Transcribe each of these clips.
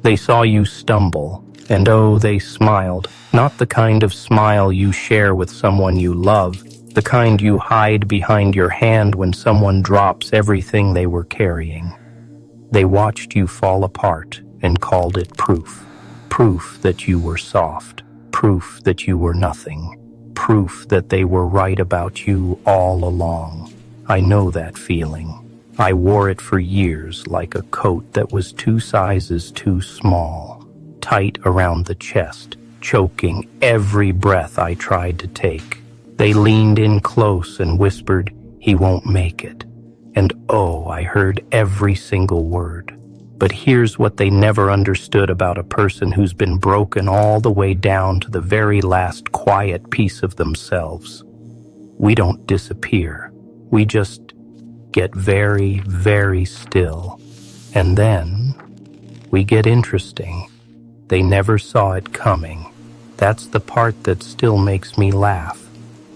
They saw you stumble, and oh, they smiled. Not the kind of smile you share with someone you love, the kind you hide behind your hand when someone drops everything they were carrying. They watched you fall apart and called it proof. Proof that you were soft. Proof that you were nothing. Proof that they were right about you all along. I know that feeling. I wore it for years like a coat that was 2 sizes too small, tight around the chest, choking every breath I tried to take. They leaned in close and whispered, "He won't make it." And oh, I heard every single word. But here's what they never understood about a person who's been broken all the way down to the very last quiet piece of themselves. We don't disappear. We just get very, very still. And then we get interesting. They never saw it coming. That's the part that still makes me laugh.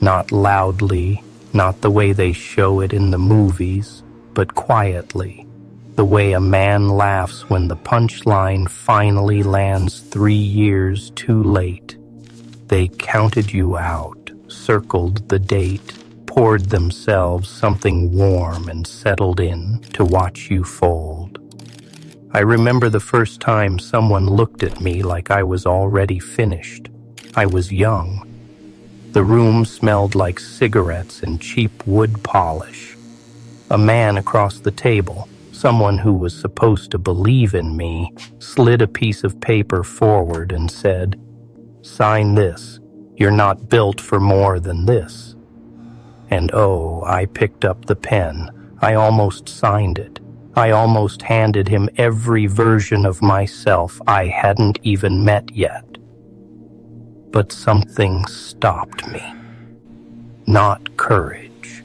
Not loudly, not the way they show it in the movies, but quietly. The way a man laughs when the punchline finally lands 3 years too late. They counted you out, circled the date, poured themselves something warm and settled in to watch you fold. I remember the first time someone looked at me like I was already finished. I was young. The room smelled like cigarettes and cheap wood polish. A man across the table, someone who was supposed to believe in me, slid a piece of paper forward and said, "Sign this. You're not built for more than this." And oh, I picked up the pen. I almost signed it. I almost handed him every version of myself I hadn't even met yet. But something stopped me. Not courage,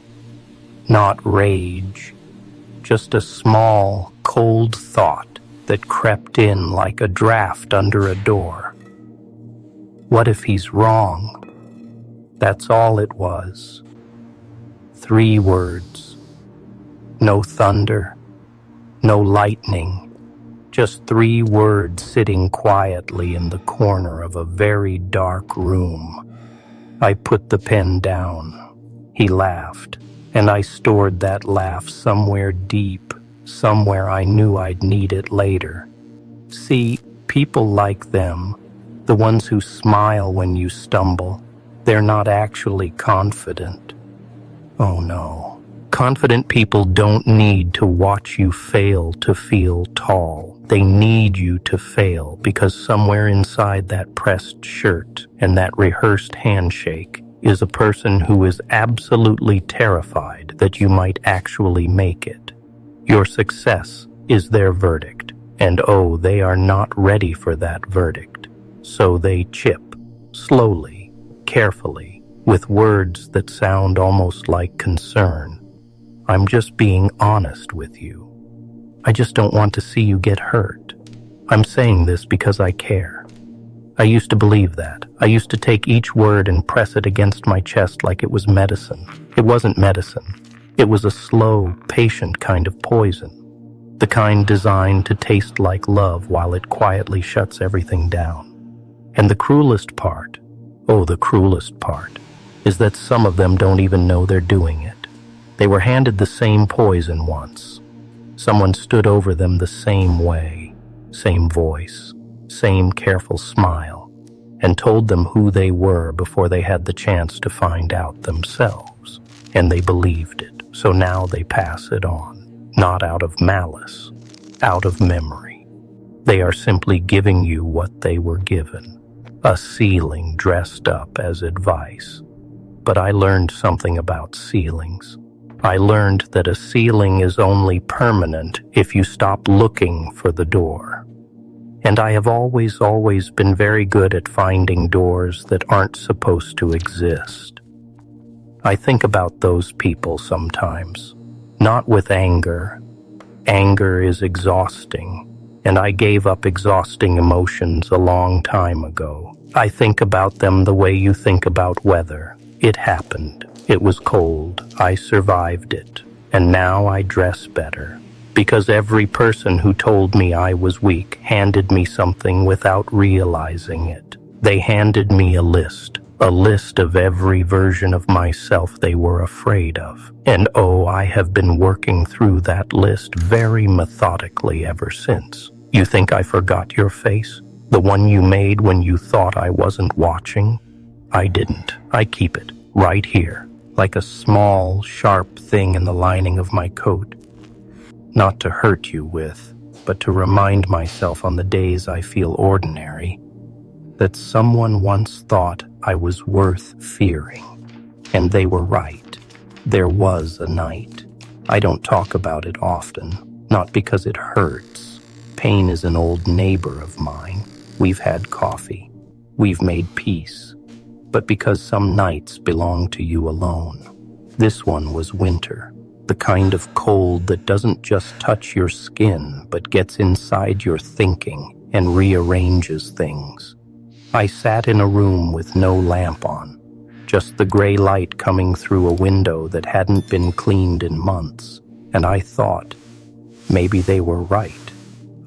not rage, just a small, cold thought that crept in like a draft under a door. What if he's wrong? That's all it was. 3 words. No thunder, no lightning, just 3 words sitting quietly in the corner of a very dark room. I put the pen down. He laughed, and I stored that laugh somewhere deep, somewhere I knew I'd need it later. See, people like them, the ones who smile when you stumble, they're not actually confident. Oh no. Confident people don't need to watch you fail to feel tall. They need you to fail because somewhere inside that pressed shirt and that rehearsed handshake is a person who is absolutely terrified that you might actually make it. Your success is their verdict, and oh, they are not ready for that verdict. So they chip, slowly, carefully, with words that sound almost like concern. "I'm just being honest with you. I just don't want to see you get hurt. I'm saying this because I care." I used to believe that. I used to take each word and press it against my chest like it was medicine. It wasn't medicine. It was a slow, patient kind of poison. The kind designed to taste like love while it quietly shuts everything down. And the cruelest part, oh, the cruelest part, is that some of them don't even know they're doing it. They were handed the same poison once. Someone stood over them the same way, same voice, same careful smile, and told them who they were before they had the chance to find out themselves. And they believed it, so now they pass it on, not out of malice, out of memory. They are simply giving you what they were given, a ceiling dressed up as advice. But I learned something about ceilings. I learned that a ceiling is only permanent if you stop looking for the door. And I have always been very good at finding doors that aren't supposed to exist. I think about those people sometimes, not with anger. Anger is exhausting, and I gave up exhausting emotions a long time ago. I think about them the way you think about weather. It happened. It was cold. I survived it. And now I dress better. Because every person who told me I was weak handed me something without realizing it. They handed me a list of every version of myself they were afraid of. And oh, I have been working through that list very methodically ever since. You think I forgot your face? The one you made when you thought I wasn't watching? I didn't. I keep it right here, like a small, sharp thing in the lining of my coat. Not to hurt you with, but to remind myself on the days I feel ordinary, that someone once thought I was worth fearing. And they were right. There was a night. I don't talk about it often, not because it hurts. Pain is an old neighbor of mine. We've had coffee. We've made peace. But because some nights belong to you alone. This one was winter, the kind of cold that doesn't just touch your skin, but gets inside your thinking and rearranges things. I sat in a room with no lamp on, just the gray light coming through a window that hadn't been cleaned in months, and I thought, maybe they were right.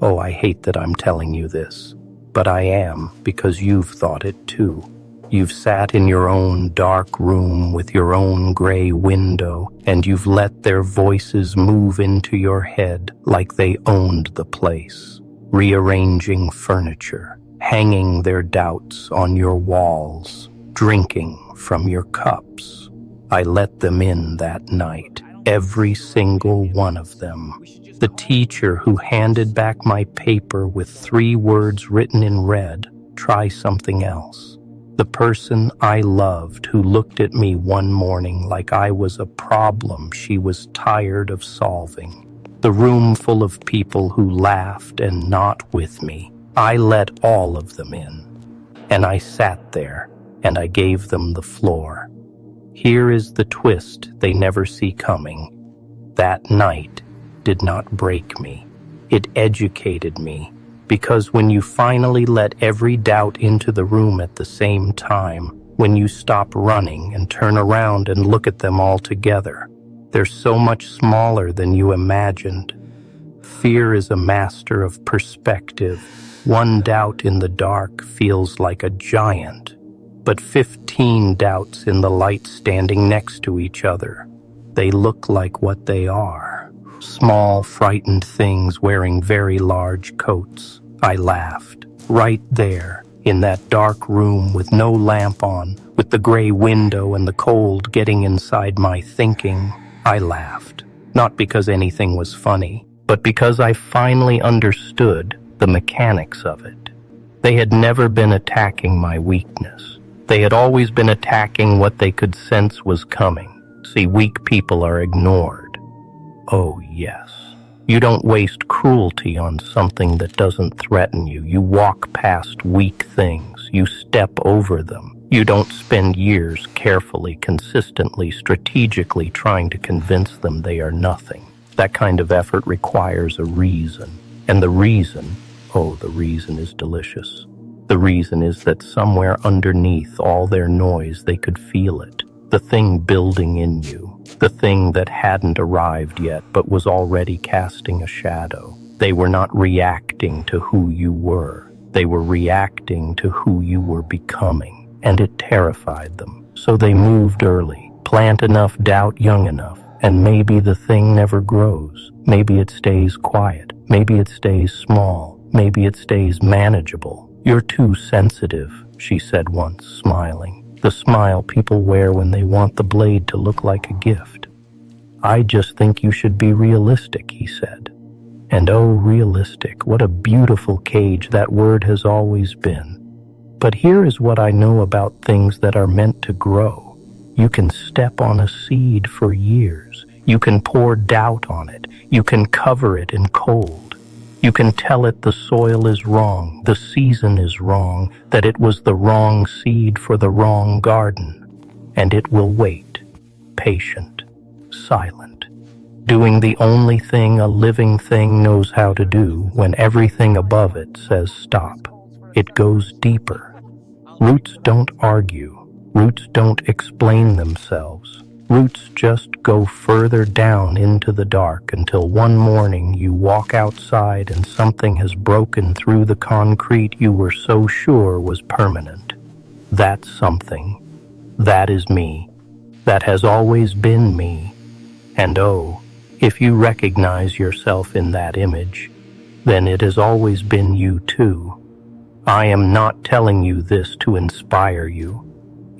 Oh, I hate that I'm telling you this, but I am, because you've thought it too. You've sat in your own dark room with your own gray window, and you've let their voices move into your head like they owned the place, rearranging furniture, hanging their doubts on your walls, drinking from your cups. I let them in that night, every single one of them. The teacher who handed back my paper with 3 words written in red, "Try something else." The person I loved who looked at me one morning like I was a problem she was tired of solving. The room full of people who laughed and not with me. I let all of them in. And I sat there, and I gave them the floor. Here is the twist they never see coming. That night did not break me. It educated me. Because when you finally let every doubt into the room at the same time, when you stop running and turn around and look at them all together, they're so much smaller than you imagined. Fear is a master of perspective. One doubt in the dark feels like a giant, but 15 doubts in the light standing next to each other, they look like what they are. Small, frightened things wearing very large coats. I laughed. Right there, in that dark room with no lamp on, with the gray window and the cold getting inside my thinking, I laughed. Not because anything was funny, but because I finally understood the mechanics of it. They had never been attacking my weakness. They had always been attacking what they could sense was coming. See, weak people are ignored. Oh, yes. You don't waste cruelty on something that doesn't threaten you. You walk past weak things. You step over them. You don't spend years carefully, consistently, strategically trying to convince them they are nothing. That kind of effort requires a reason. And the reason is delicious. The reason is that somewhere underneath all their noise they could feel it. The thing building in you. The thing that hadn't arrived yet but was already casting a shadow. They were not reacting to who you were. They were reacting to who you were becoming. And it terrified them. So they moved early. Plant enough doubt young enough. And maybe the thing never grows. Maybe it stays quiet. Maybe it stays small. Maybe it stays manageable. You're too sensitive, she said once, smiling. The smile people wear when they want the blade to look like a gift. I just think you should be realistic, he said. And oh, realistic, what a beautiful cage that word has always been. But here is what I know about things that are meant to grow. You can step on a seed for years. You can pour doubt on it. You can cover it in cold. You can tell it the soil is wrong, the season is wrong, that it was the wrong seed for the wrong garden. And it will wait, patient, silent, doing the only thing a living thing knows how to do when everything above it says stop. It goes deeper. Roots don't argue. Roots don't explain themselves. Roots just go further down into the dark until one morning you walk outside and something has broken through the concrete you were so sure was permanent. That's something. That is me. That has always been me. And oh, if you recognize yourself in that image, then it has always been you too. I am not telling you this to inspire you.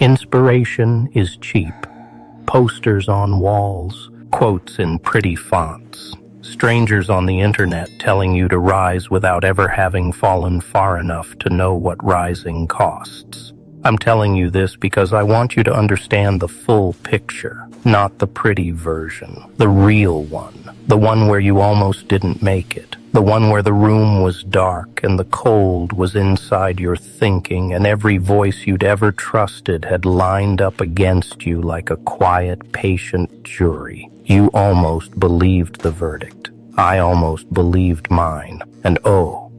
Inspiration is cheap. Posters on walls, quotes in pretty fonts, strangers on the internet telling you to rise without ever having fallen far enough to know what rising costs. I'm telling you this because I want you to understand the full picture, not the pretty version, the real one, the one where you almost didn't make it, the one where the room was dark and the cold was inside your thinking and every voice you'd ever trusted had lined up against you like a quiet, patient jury. You almost believed the verdict. I almost believed mine. And oh,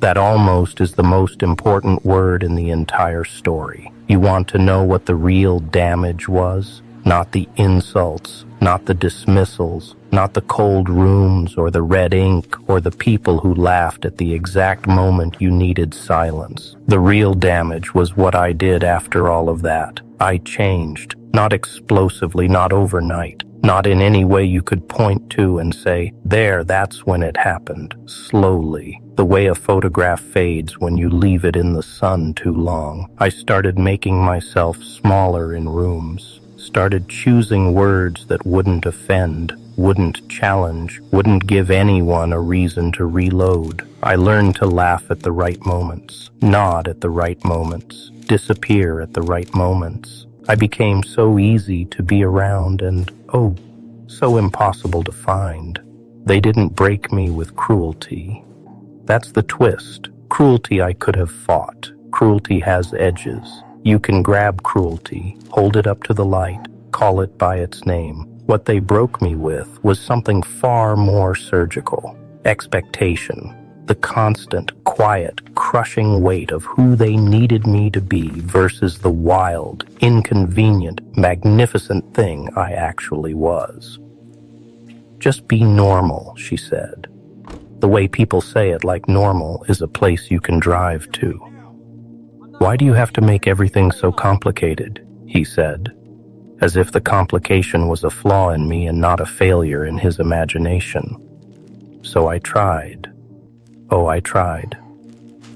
that almost is the most important word in the entire story. You want to know what the real damage was? Not the insults, not the dismissals, not the cold rooms or the red ink or the people who laughed at the exact moment you needed silence. The real damage was what I did after all of that. I changed, not explosively, not overnight, not in any way you could point to and say, there, that's when it happened. Slowly, the way a photograph fades when you leave it in the sun too long. I started making myself smaller in rooms, started choosing words that wouldn't offend, wouldn't challenge, wouldn't give anyone a reason to reload. I learned to laugh at the right moments, nod at the right moments, disappear at the right moments. I became so easy to be around and, oh, so impossible to find. They didn't break me with cruelty. That's the twist. Cruelty I could have fought. Cruelty has edges. You can grab cruelty, hold it up to the light, call it by its name. What they broke me with was something far more surgical. Expectation. The constant, quiet, crushing weight of who they needed me to be versus the wild, inconvenient, magnificent thing I actually was. Just be normal, she said. The way people say it, like normal is a place you can drive to. Why do you have to make everything so complicated? He said, as if the complication was a flaw in me and not a failure in his imagination. So I tried. Oh, I tried.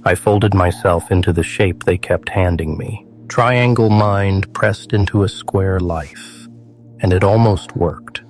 I folded myself into the shape they kept handing me. Triangle mind pressed into a square life. And it almost worked.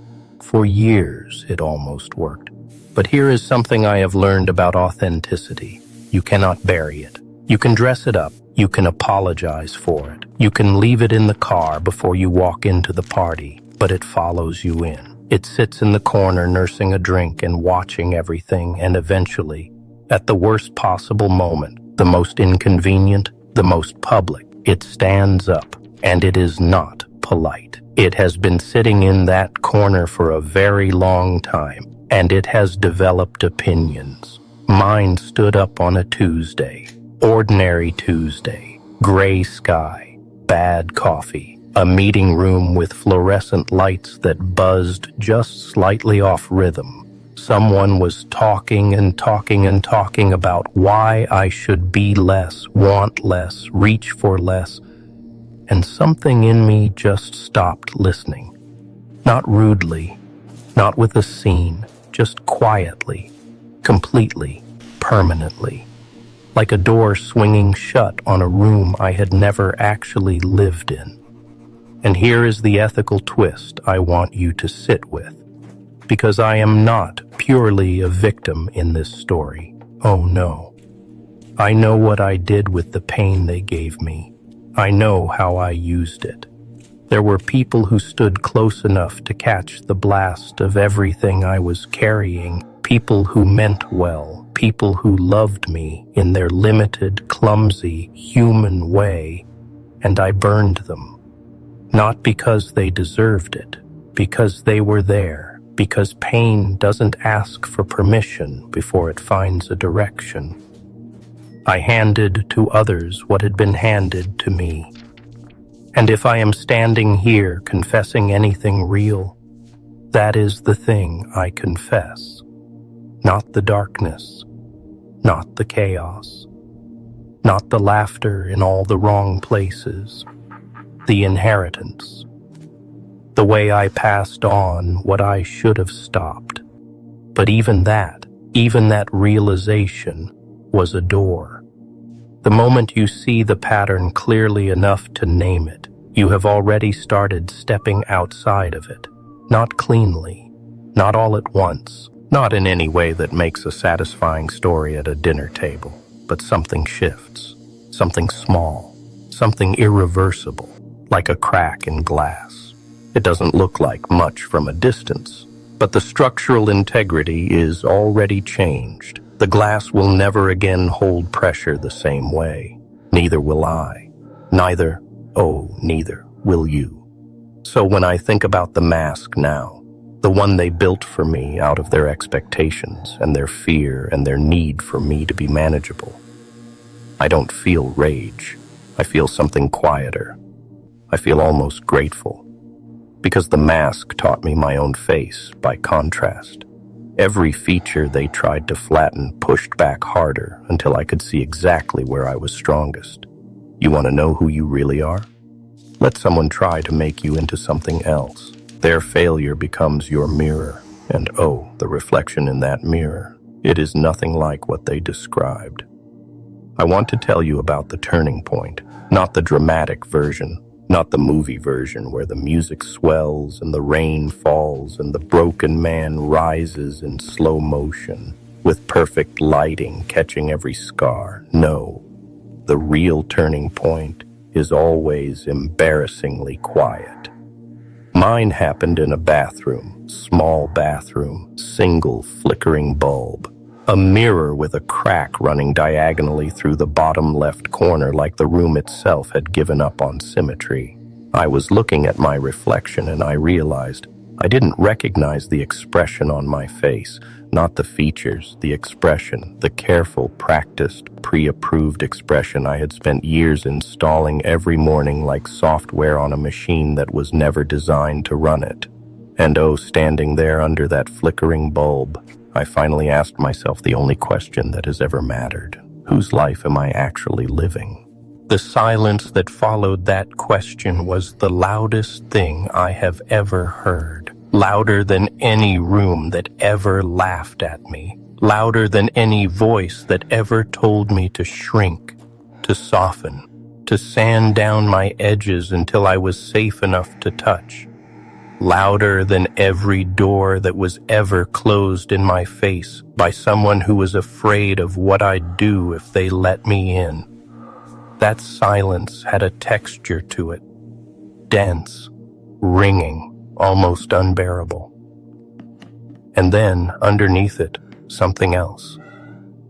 For years, it almost worked. But here is something I have learned about authenticity. You cannot bury it. You can dress it up. You can apologize for it. You can leave it in the car before you walk into the party, but it follows you in. It sits in the corner nursing a drink and watching everything, and eventually, at the worst possible moment, the most inconvenient, the most public, it stands up, and it is not polite. It has been sitting in that corner for a very long time, and it has developed opinions. Mine stood up on a Tuesday, ordinary Tuesday, gray sky, bad coffee, a meeting room with fluorescent lights that buzzed just slightly off rhythm. Someone was talking and talking and talking about why I should be less, want less, reach for less, and something in me just stopped listening. Not rudely, not with a scene, just quietly, completely, permanently, like a door swinging shut on a room I had never actually lived in. And here is the ethical twist I want you to sit with, because I am not purely a victim in this story. Oh no. I know what I did with the pain they gave me. I know how I used it. There were people who stood close enough to catch the blast of everything I was carrying, people who meant well, people who loved me in their limited, clumsy, human way, and I burned them. Not because they deserved it, because they were there, because pain doesn't ask for permission before it finds a direction. I handed to others what had been handed to me. And if I am standing here confessing anything real, that is the thing I confess. Not the darkness, not the chaos, not the laughter in all the wrong places, the inheritance, the way I passed on what I should have stopped. But even that realization was a door. The moment you see the pattern clearly enough to name it, you have already started stepping outside of it. Not cleanly, not all at once, not in any way that makes a satisfying story at a dinner table, but something shifts, something small, something irreversible, like a crack in glass. It doesn't look like much from a distance, but the structural integrity is already changed. The glass will never again hold pressure the same way. Neither will I. Neither will you. So when I think about the mask now, the one they built for me out of their expectations and their fear and their need for me to be manageable, I don't feel rage. I feel something quieter. I feel almost grateful. Because the mask taught me my own face by contrast. Every feature they tried to flatten pushed back harder until I could see exactly where I was strongest. You want to know who you really are? Let someone try to make you into something else. Their failure becomes your mirror, and oh, the reflection in that mirror. It is nothing like what they described. I want to tell you about the turning point, not the dramatic version, not the movie version where the music swells and the rain falls and the broken man rises in slow motion, with perfect lighting catching every scar. No, the real turning point is always embarrassingly quiet. Mine happened in a bathroom, small bathroom, single flickering bulb. A mirror with a crack running diagonally through the bottom left corner like the room itself had given up on symmetry. I was looking at my reflection and I realized I didn't recognize the expression on my face, not the features, the expression, the careful, practiced, pre-approved expression I had spent years installing every morning like software on a machine that was never designed to run it. And oh, standing there under that flickering bulb, I finally asked myself the only question that has ever mattered. Whose life am I actually living? The silence that followed that question was the loudest thing I have ever heard. Louder than any room that ever laughed at me. Louder than any voice that ever told me to shrink, to soften, to sand down my edges until I was safe enough to touch. Louder than every door that was ever closed in my face by someone who was afraid of what I'd do if they let me in. That silence had a texture to it, dense, ringing, almost unbearable. And then, underneath it, something else.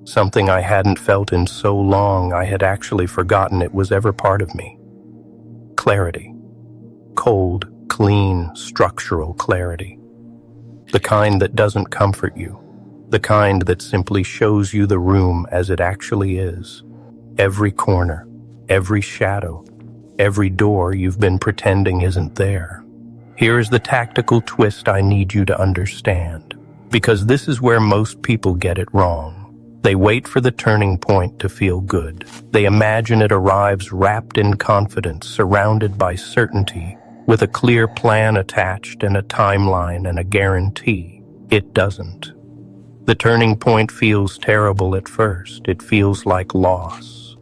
Something I hadn't felt in so long I had actually forgotten it was ever part of me. Clarity. Cold, clean, structural clarity. The kind that doesn't comfort you. The kind that simply shows you the room as it actually is. Every corner, every shadow, every door you've been pretending isn't there. Here's the tactical twist I need you to understand, because this is where most people get it wrong. They wait for the turning point to feel good. They imagine it arrives wrapped in confidence, surrounded by certainty, with a clear plan attached and a timeline and a guarantee. It doesn't. The turning point feels terrible at first. It feels like loss.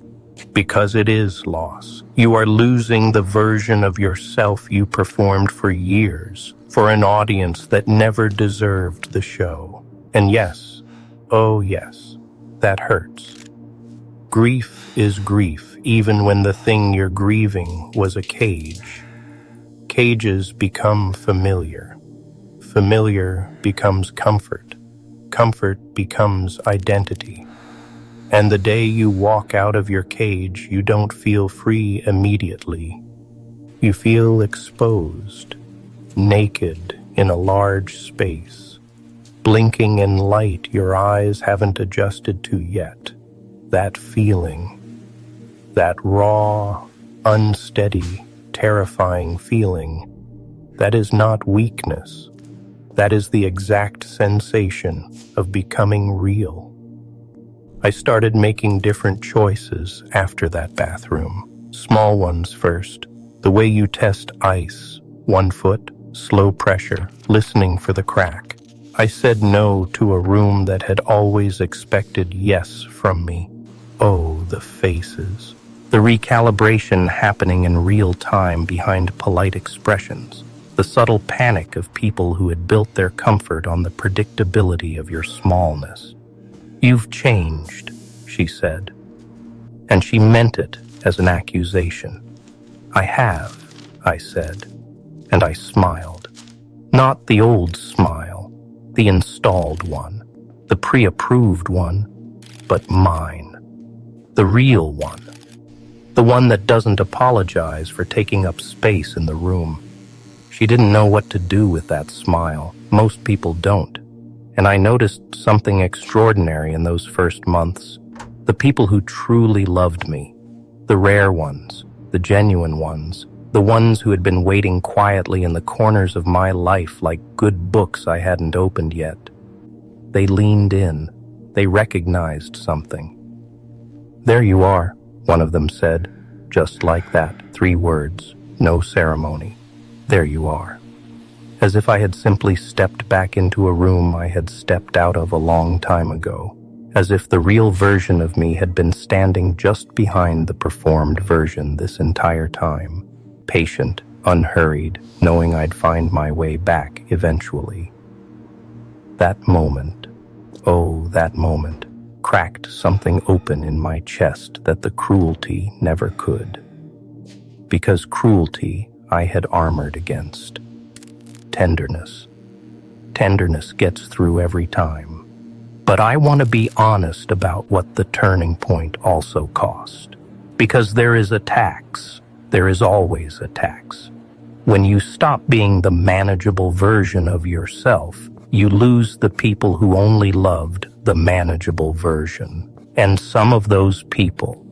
Because it is loss. You are losing the version of yourself you performed for years, for an audience that never deserved the show. And yes, oh yes, that hurts. Grief is grief, even when the thing you're grieving was a cage. Cages become familiar. Familiar becomes comfort. Comfort becomes identity. And the day you walk out of your cage, you don't feel free immediately. You feel exposed, naked in a large space, blinking in light your eyes haven't adjusted to yet. That feeling, that raw, unsteady, terrifying feeling. That is not weakness. That is the exact sensation of becoming real. I started making different choices after that bathroom. Small ones first. The way you test ice. 1 foot, slow pressure, listening for the crack. I said no to a room that had always expected yes from me. Oh, the faces. The recalibration happening in real time behind polite expressions. The subtle panic of people who had built their comfort on the predictability of your smallness. "You've changed," she said. And she meant it as an accusation. "I have," I said, and I smiled. Not the old smile, the installed one, the pre-approved one, but mine. The real one. The one that doesn't apologize for taking up space in the room. She didn't know what to do with that smile. Most people don't. And I noticed something extraordinary in those first months. The people who truly loved me. The rare ones, the genuine ones, the ones who had been waiting quietly in the corners of my life like good books I hadn't opened yet. They leaned in. They recognized something. "There you are," one of them said, just like that, 3 words, no ceremony. "There you are." As if I had simply stepped back into a room I had stepped out of a long time ago. As if the real version of me had been standing just behind the performed version this entire time. Patient, unhurried, knowing I'd find my way back eventually. That moment, oh, that moment, cracked something open in my chest that the cruelty never could. Because cruelty I had armored against. Tenderness. Tenderness gets through every time. But I want to be honest about what the turning point also cost. Because there is a tax. There is always a tax. When you stop being the manageable version of yourself, you lose the people who only loved the manageable version. And some of those people,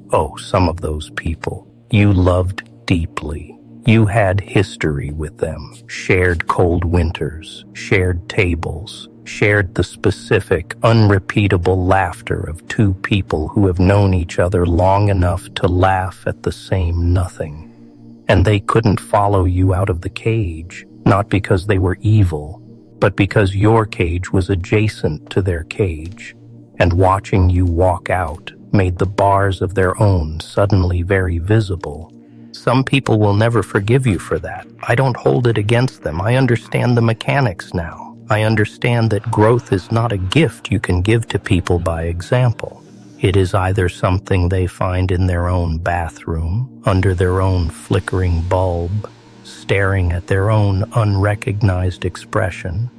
you loved deeply. You had history with them, shared cold winters, shared tables, shared the specific, unrepeatable laughter of 2 people who have known each other long enough to laugh at the same nothing. And they couldn't follow you out of the cage, not because they were evil, but because your cage was adjacent to their cage, and watching you walk out made the bars of their own suddenly very visible. Some people will never forgive you for that. I don't hold it against them. I understand the mechanics now. I understand that growth is not a gift you can give to people by example. It is either something they find in their own bathroom, under their own flickering bulb, staring at their own unrecognized expression,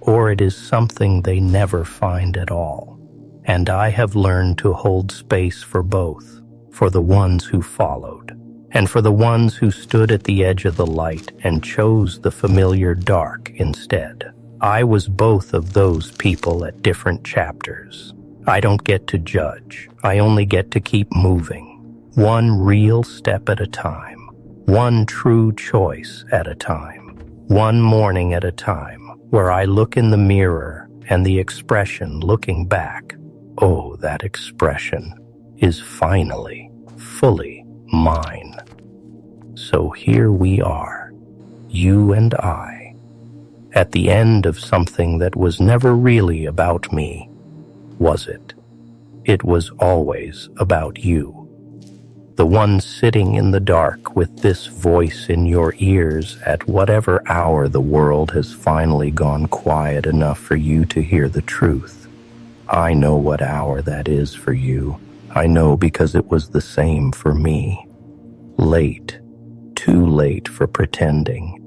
or it is something they never find at all. And I have learned to hold space for both, for the ones who followed, and for the ones who stood at the edge of the light and chose the familiar dark instead. I was both of those people at different chapters. I don't get to judge. I only get to keep moving. One real step at a time. One true choice at a time. One morning at a time, where I look in the mirror and the expression looking back, oh, that expression is finally, fully mine. So here we are, you and I, at the end of something that was never really about me, was it? It was always about you. The one sitting in the dark with this voice in your ears at whatever hour the world has finally gone quiet enough for you to hear the truth. I know what hour that is for you. I know because it was the same for me. Late. Too late for pretending.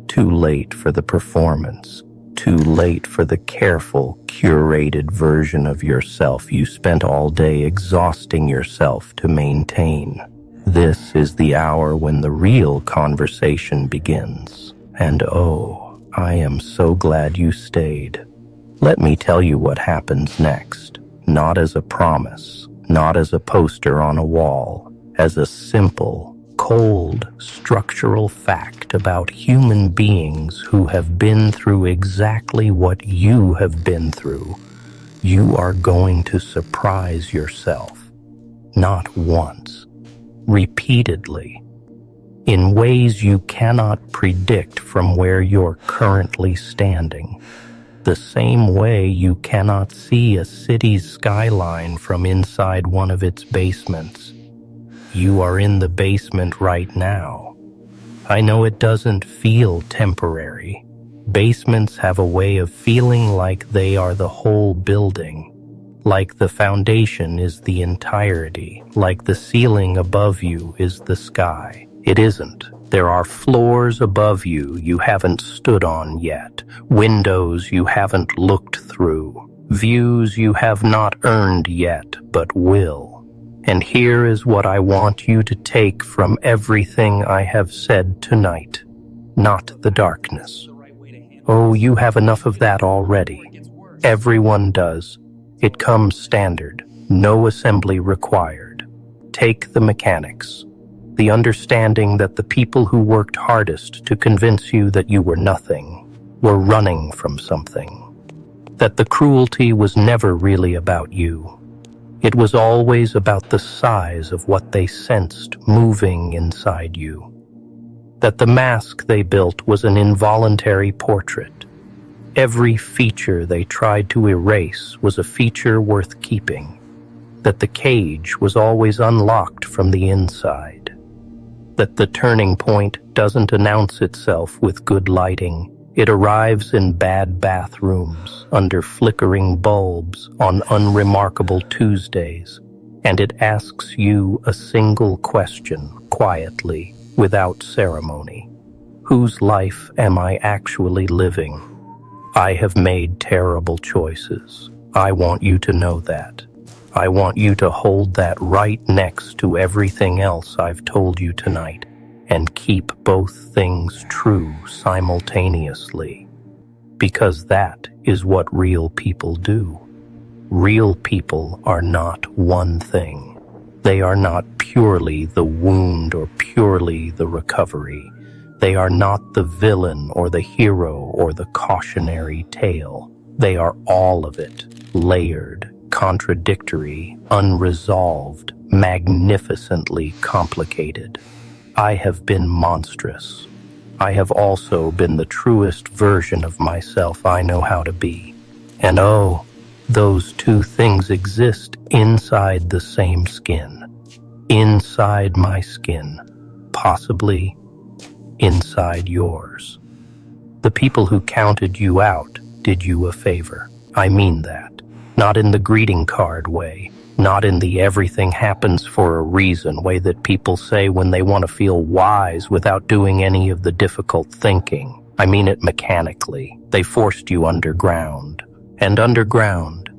Too late for the performance. Too late for the careful, curated version of yourself you spent all day exhausting yourself to maintain. This is the hour when the real conversation begins. And oh, I am so glad you stayed. Let me tell you what happens next, not as a promise, not as a poster on a wall, as a simple, cold, structural fact about human beings who have been through exactly what you have been through. You are going to surprise yourself, not once, repeatedly, in ways you cannot predict from where you're currently standing. The same way you cannot see a city's skyline from inside one of its basements. You are in the basement right now. I know it doesn't feel temporary. Basements have a way of feeling like they are the whole building, like the foundation is the entirety, like the ceiling above you is the sky. It isn't. There are floors above you haven't stood on yet, windows you haven't looked through, views you have not earned yet but will. And here is what I want you to take from everything I have said tonight, not the darkness. Oh, you have enough of that already. Everyone does. It comes standard, no assembly required. Take the mechanics. The understanding that the people who worked hardest to convince you that you were nothing were running from something. That the cruelty was never really about you. It was always about the size of what they sensed moving inside you. That the mask they built was an involuntary portrait. Every feature they tried to erase was a feature worth keeping. That the cage was always unlocked from the inside. That the turning point doesn't announce itself with good lighting. It arrives in bad bathrooms, under flickering bulbs, on unremarkable Tuesdays, and it asks you a single question, quietly, without ceremony. Whose life am I actually living? I have made terrible choices. I want you to know that. I want you to hold that right next to everything else I've told you tonight, and keep both things true simultaneously. Because that is what real people do. Real people are not one thing. They are not purely the wound or purely the recovery. They are not the villain or the hero or the cautionary tale. They are all of it, layered, contradictory, unresolved, magnificently complicated. I have been monstrous. I have also been the truest version of myself I know how to be. And oh, those two things exist inside the same skin. Inside my skin. Possibly inside yours. The people who counted you out did you a favor. I mean that. Not in the greeting card way, not in the everything happens for a reason way that people say when they want to feel wise without doing any of the difficult thinking. I mean it mechanically. They forced you underground. And underground,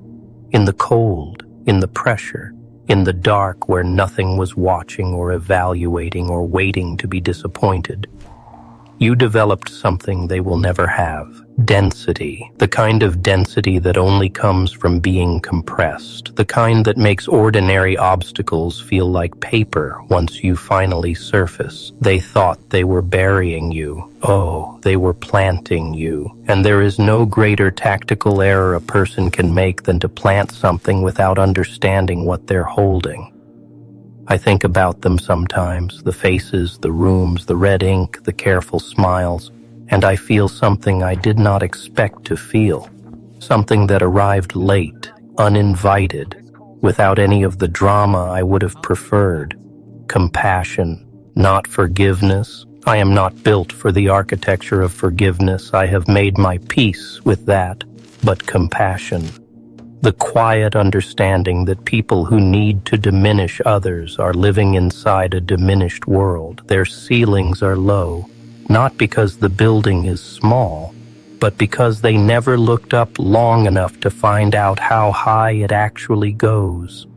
in the cold, in the pressure, in the dark where nothing was watching or evaluating or waiting to be disappointed, you developed something they will never have. Density, the kind of density that only comes from being compressed, the kind that makes ordinary obstacles feel like paper once you finally surface. They thought they were burying you. Oh, they were planting you. And there is no greater tactical error a person can make than to plant something without understanding what they're holding. I think about them sometimes, the faces, the rooms, the red ink, the careful smiles, and I feel something I did not expect to feel, something that arrived late, uninvited, without any of the drama I would have preferred. Compassion, not forgiveness. I am not built for the architecture of forgiveness. I have made my peace with that, but compassion. The quiet understanding that people who need to diminish others are living inside a diminished world. Their ceilings are low, not because the building is small, but because they never looked up long enough to find out how high it actually goes.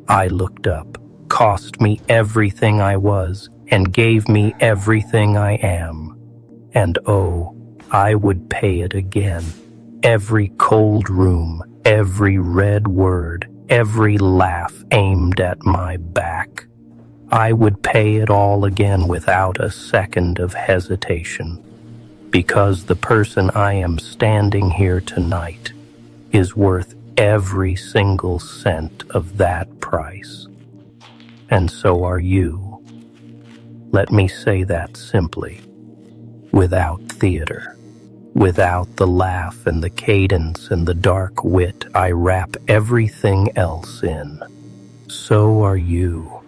I looked up, cost me everything I was, and gave me everything I am. And oh, I would pay it again. Every cold room, every red word, every laugh aimed at my back. I would pay it all again without a second of hesitation, because the person I am standing here tonight is worth every single cent of that price. And so are you. Let me say that simply, without theater, without the laugh and the cadence and the dark wit I wrap everything else in. So are you.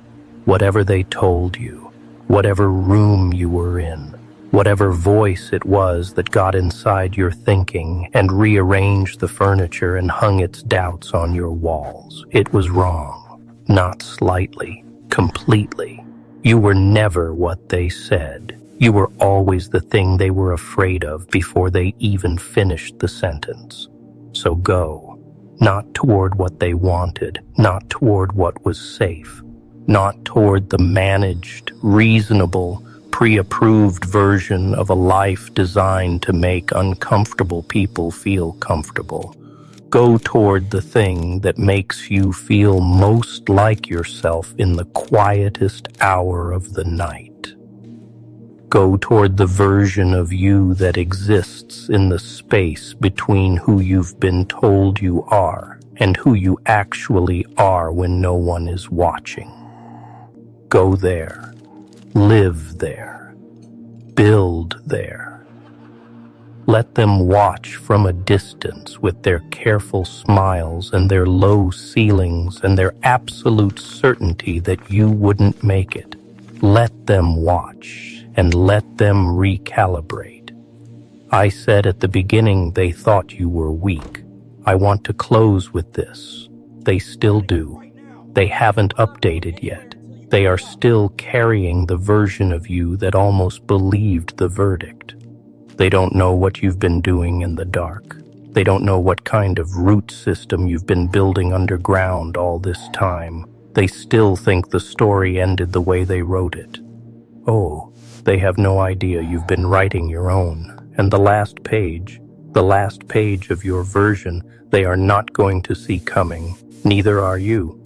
Whatever they told you, whatever room you were in, whatever voice it was that got inside your thinking and rearranged the furniture and hung its doubts on your walls, it was wrong. Not slightly, completely. You were never what they said. You were always the thing they were afraid of before they even finished the sentence. So go, not toward what they wanted, not toward what was safe, not toward the managed, reasonable, pre-approved version of a life designed to make uncomfortable people feel comfortable. Go toward the thing that makes you feel most like yourself in the quietest hour of the night. Go toward the version of you that exists in the space between who you've been told you are and who you actually are when no one is watching. Go there, live there, build there. Let them watch from a distance with their careful smiles and their low ceilings and their absolute certainty that you wouldn't make it. Let them watch and let them recalibrate. I said at the beginning they thought you were weak. I want to close with this. They still do. They haven't updated yet. They are still carrying the version of you that almost believed the verdict. They don't know what you've been doing in the dark. They don't know what kind of root system you've been building underground all this time. They still think the story ended the way they wrote it. Oh, they have no idea you've been writing your own. And the last page of your version, they are not going to see coming. Neither are you.